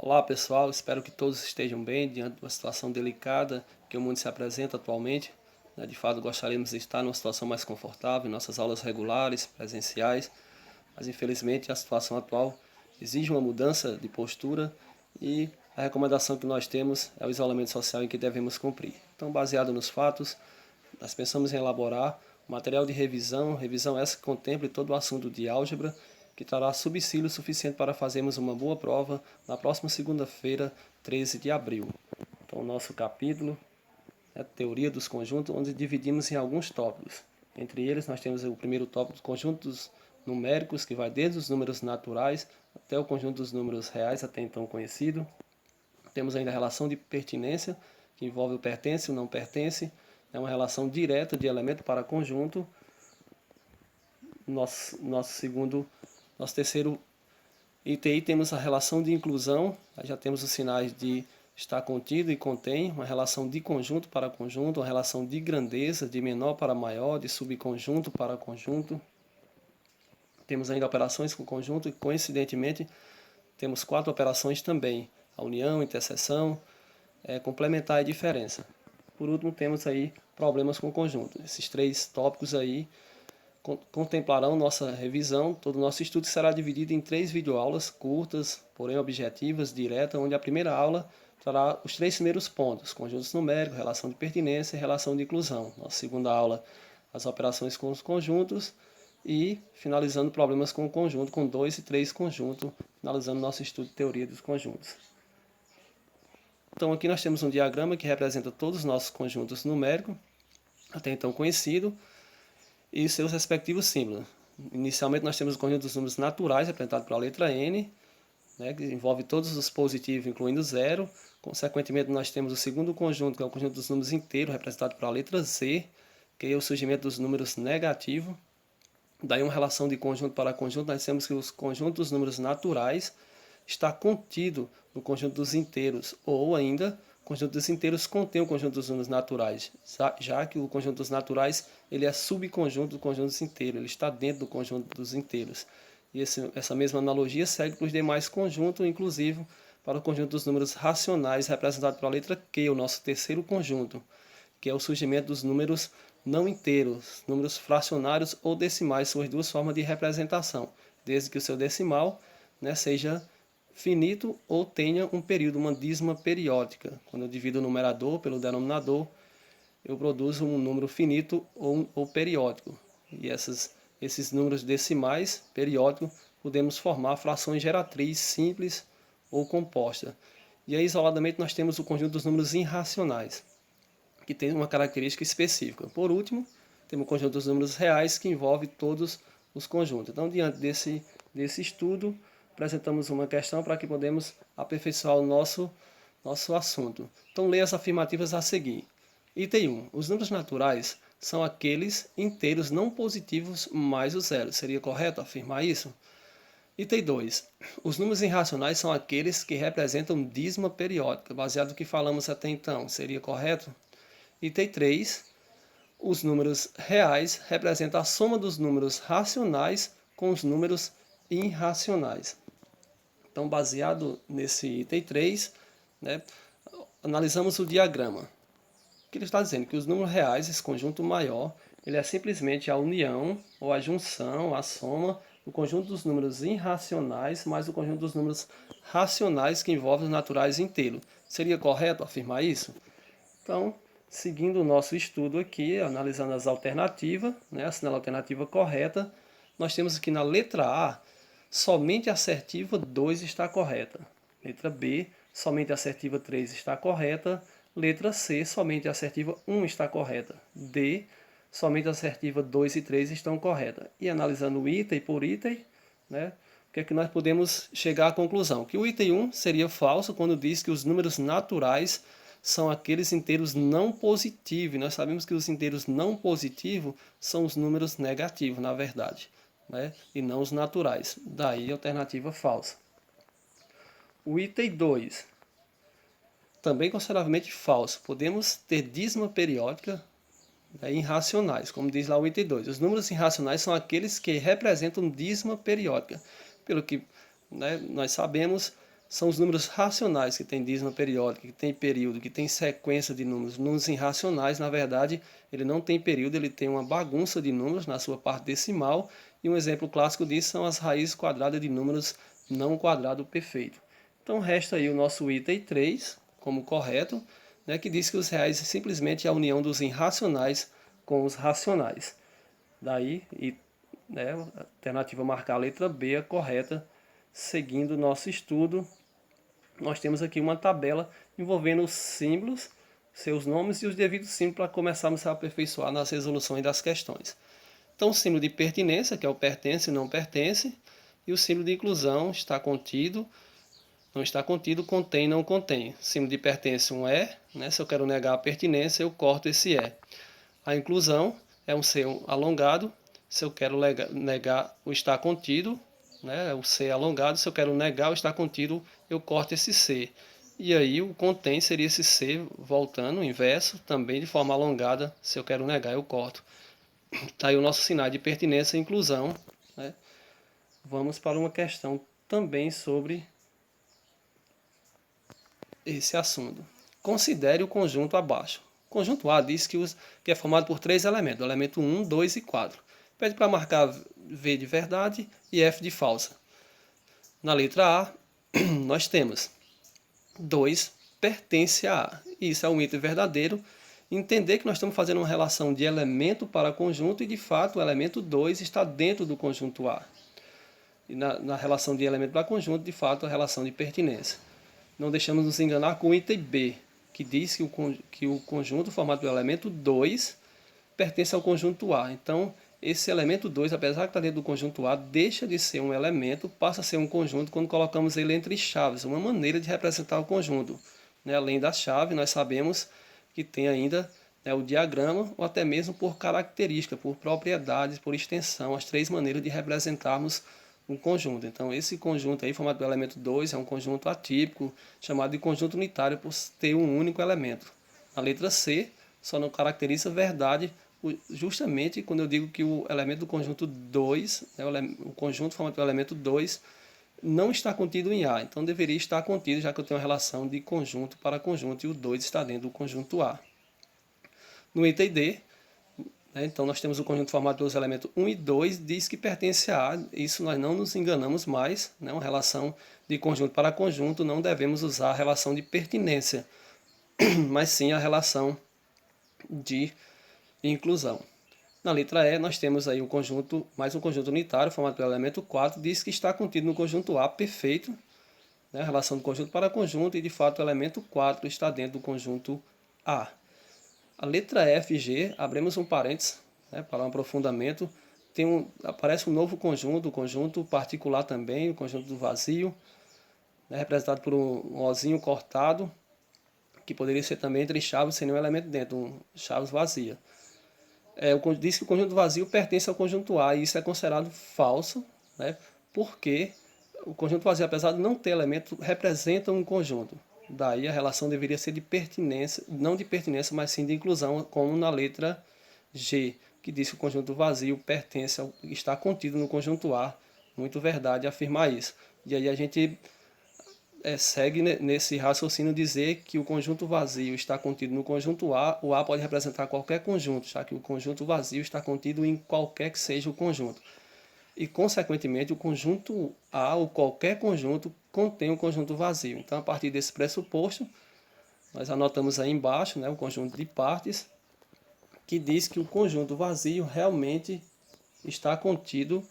Olá pessoal, espero que todos estejam bem diante de uma situação delicada que o mundo se apresenta atualmente. De fato, gostaríamos de estar numa situação mais confortável em nossas aulas regulares, presenciais, mas infelizmente a situação atual exige uma mudança de postura e a recomendação que nós temos é o isolamento social em que devemos cumprir. Então, baseado nos fatos, nós pensamos em elaborar um material de revisão essa que contemple todo o assunto de álgebra, que trará subsídio suficiente para fazermos uma boa prova na próxima segunda-feira, 13 de abril. Então, o nosso capítulo é a Teoria dos Conjuntos, onde dividimos em alguns tópicos. Entre eles, nós temos o primeiro tópico, conjuntos numéricos, que vai desde os números naturais até o conjunto dos números reais, até então conhecido. Temos ainda a relação de pertinência, que envolve o pertence e o não pertence. É uma relação direta de elemento para conjunto. Nosso terceiro item, temos a relação de inclusão. Já temos os sinais de está contido e contém, uma relação de conjunto para conjunto, uma relação de grandeza, de menor para maior, de subconjunto para conjunto. Temos ainda operações com conjunto e, coincidentemente, temos 4 operações também: a união, interseção, complementar e diferença. Por último, temos aí problemas com conjunto. Esses 3 tópicos aí contemplarão nossa revisão. Todo o nosso estudo será dividido em 3 videoaulas curtas, porém objetivas, diretas, onde a primeira aula trará os 3 primeiros pontos: conjuntos numéricos, relação de pertinência e relação de inclusão. Nossa segunda aula, as operações com os conjuntos, e finalizando problemas com o conjunto, com 2 e 3 conjuntos, finalizando nosso estudo de teoria dos conjuntos. Então aqui nós temos um diagrama que representa todos os nossos conjuntos numéricos, até então conhecido, e seus respectivos símbolos. Inicialmente nós temos o conjunto dos números naturais, representado pela letra N, que envolve todos os positivos, incluindo zero. Consequentemente, nós temos o segundo conjunto, que é o conjunto dos números inteiros, representado pela letra Z, que é o surgimento dos números negativos. Daí uma relação de conjunto para conjunto, nós temos que os conjuntos dos números naturais está contido no conjunto dos inteiros, ou ainda, o conjunto dos inteiros contém o conjunto dos números naturais, já que o conjunto dos naturais ele é subconjunto do conjunto dos inteiros, ele está dentro do conjunto dos inteiros. E essa mesma analogia segue para os demais conjuntos, inclusive para o conjunto dos números racionais, representado pela letra Q, o nosso terceiro conjunto, que é o surgimento dos números não inteiros, números fracionários ou decimais, são as duas formas de representação, desde que o seu decimal seja finito ou tenha um período, uma dízima periódica. Quando eu divido o numerador pelo denominador, eu produzo um número finito ou periódico. E esses números decimais periódicos podemos formar frações geratriz simples ou composta. E aí, isoladamente, nós temos o conjunto dos números irracionais, que tem uma característica específica. Por último, temos o conjunto dos números reais, que envolve todos os conjuntos. Então, diante desse estudo, apresentamos uma questão para que podemos aperfeiçoar o nosso assunto. Então, leia as afirmativas a seguir. Item 1. Os números naturais são aqueles inteiros não positivos mais o zero. Seria correto afirmar isso? Item 2. Os números irracionais são aqueles que representam dízima periódica, baseado no que falamos até então. Seria correto? Item 3. Os números reais representam a soma dos números racionais com os números irracionais. Então, baseado nesse item 3, analisamos o diagrama. O que ele está dizendo? Que os números reais, esse conjunto maior, ele é simplesmente a união, ou a junção, a soma, do conjunto dos números irracionais mais o conjunto dos números racionais que envolvem os naturais inteiros. Seria correto afirmar isso? Então, seguindo o nosso estudo aqui, analisando as alternativas, assinala a alternativa correta, nós temos aqui na letra A, somente a assertiva 2 está correta. Letra B, somente a assertiva 3 está correta. Letra C, somente a assertiva 1 está correta. D, somente a assertiva 2 e 3 estão corretas. E analisando item por item, o que é que nós podemos chegar à conclusão? Que o item 1 seria falso quando diz que os números naturais são aqueles inteiros não positivos. Nós sabemos que os inteiros não positivos são os números negativos, na verdade, e não os naturais. Daí a alternativa falsa. O item 2, também consideravelmente falso. Podemos ter dízima periódica irracionais, como diz lá o item 2. Os números irracionais são aqueles que representam dízima periódica. Pelo que nós sabemos, são os números racionais que tem dízima periódica, que tem período, que tem sequência de números. Números irracionais, na verdade, ele não tem período, ele tem uma bagunça de números na sua parte decimal, e um exemplo clássico disso são as raízes quadradas de números não quadrado perfeito. Então resta aí o nosso item 3 como correto, né, que diz que os reais é simplesmente a união dos irracionais com os racionais. Daí, né, alternativa marcar a letra B, a correta, seguindo o nosso estudo. Nós temos aqui uma tabela envolvendo os símbolos, seus nomes e os devidos símbolos para começarmos a aperfeiçoar nas resoluções das questões. Então, o símbolo de pertinência, que é o pertence e não pertence, e o símbolo de inclusão, está contido, não está contido, contém, não contém. Símbolo de pertence, um é, né? Se eu quero negar a pertinência, eu corto esse é. A inclusão é um C alongado, se eu quero negar o está contido, né? O C alongado, se eu quero negar o está contido, eu corto esse C. E aí o contém seria esse C voltando, o inverso, também de forma alongada, se eu quero negar, eu corto. Está aí o nosso sinal de pertinência e inclusão, né? Vamos para uma questão também sobre esse assunto. Considere o conjunto abaixo. O conjunto A diz que é formado por 3 elementos, o elemento 1, 2 e 4. Pede para marcar V de verdade e F de falsa. Na letra A, nós temos 2 pertence a A. Isso é um item verdadeiro. Entender que nós estamos fazendo uma relação de elemento para conjunto e, de fato, o elemento 2 está dentro do conjunto A. E na relação de elemento para conjunto, de fato, a relação de pertinência. Não deixamos nos enganar com o item B, que diz que o conjunto formado pelo elemento 2 pertence ao conjunto A. Então, esse elemento 2, apesar de estar dentro do conjunto A, deixa de ser um elemento, passa a ser um conjunto quando colocamos ele entre chaves, uma maneira de representar o conjunto. Além da chave, nós sabemos que tem ainda o diagrama, ou até mesmo por característica, por propriedades, por extensão, as 3 maneiras de representarmos um conjunto. Então, esse conjunto aí, formado pelo elemento 2, é um conjunto atípico, chamado de conjunto unitário, por ter um único elemento. A letra C só não caracteriza verdade, justamente quando eu digo que o elemento do conjunto 2, o conjunto formado pelo elemento 2, não está contido em A. Então, deveria estar contido, já que eu tenho uma relação de conjunto para conjunto, e o 2 está dentro do conjunto A. No item D, então nós temos o conjunto formado pelos elementos 1 e 2, diz que pertence a A, isso nós não nos enganamos mais, uma relação de conjunto para conjunto, não devemos usar a relação de pertinência, mas sim a relação de inclusão. Na letra E, nós temos aí mais um conjunto unitário formado pelo elemento 4, diz que está contido no conjunto A perfeito, a relação de conjunto para conjunto, e de fato o elemento 4 está dentro do conjunto A. A letra F e G, abrimos um parênteses para um aprofundamento, aparece um novo conjunto, o conjunto particular também, o conjunto do vazio, representado por um ozinho cortado, que poderia ser também entre chaves sem nenhum elemento dentro, chaves vazia. Diz que o conjunto vazio pertence ao conjunto A, e isso é considerado falso, porque o conjunto vazio, apesar de não ter elemento, representa um conjunto. Daí a relação deveria ser de pertinência, não de pertinência, mas sim de inclusão, como na letra G, que diz que o conjunto vazio pertence está contido no conjunto A. Muito verdade afirmar isso. E aí a gente segue nesse raciocínio dizer que o conjunto vazio está contido no conjunto A, o A pode representar qualquer conjunto, já que o conjunto vazio está contido em qualquer que seja o conjunto. E, consequentemente, o conjunto A ou qualquer conjunto contém um conjunto vazio. Então, a partir desse pressuposto, nós anotamos aí embaixo o conjunto de partes, que diz que o conjunto vazio realmente está contido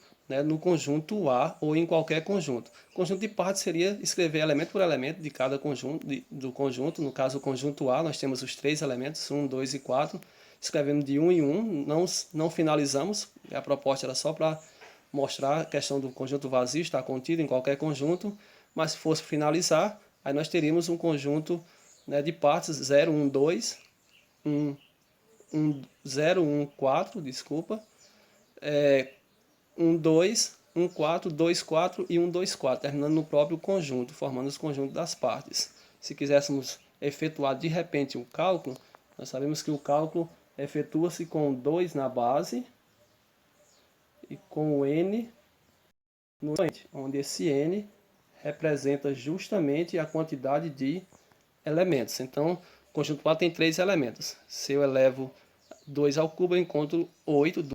no conjunto A ou em qualquer conjunto. Conjunto de partes seria escrever elemento por elemento de cada conjunto, do conjunto. No caso, o conjunto A, nós temos os 3 elementos, 1, 2 e 4. Escrevemos de 1 em 1, não finalizamos. A proposta era só para mostrar a questão do conjunto vazio, está contido em qualquer conjunto, mas se fosse finalizar, aí nós teríamos um conjunto de partes 0, 1, 2, 0, 1, 4, desculpa, 1, 2, 1, 4, 2, 4 e 1, 2, 4, terminando no próprio conjunto, formando os conjuntos das partes. Se quiséssemos efetuar de repente o cálculo, nós sabemos que o cálculo efetua-se com 2 na base e com o n no expoente, onde esse n representa justamente a quantidade de elementos. Então, o conjunto 4 tem 3 elementos. Se eu elevo 2 ao cubo, eu encontro 8.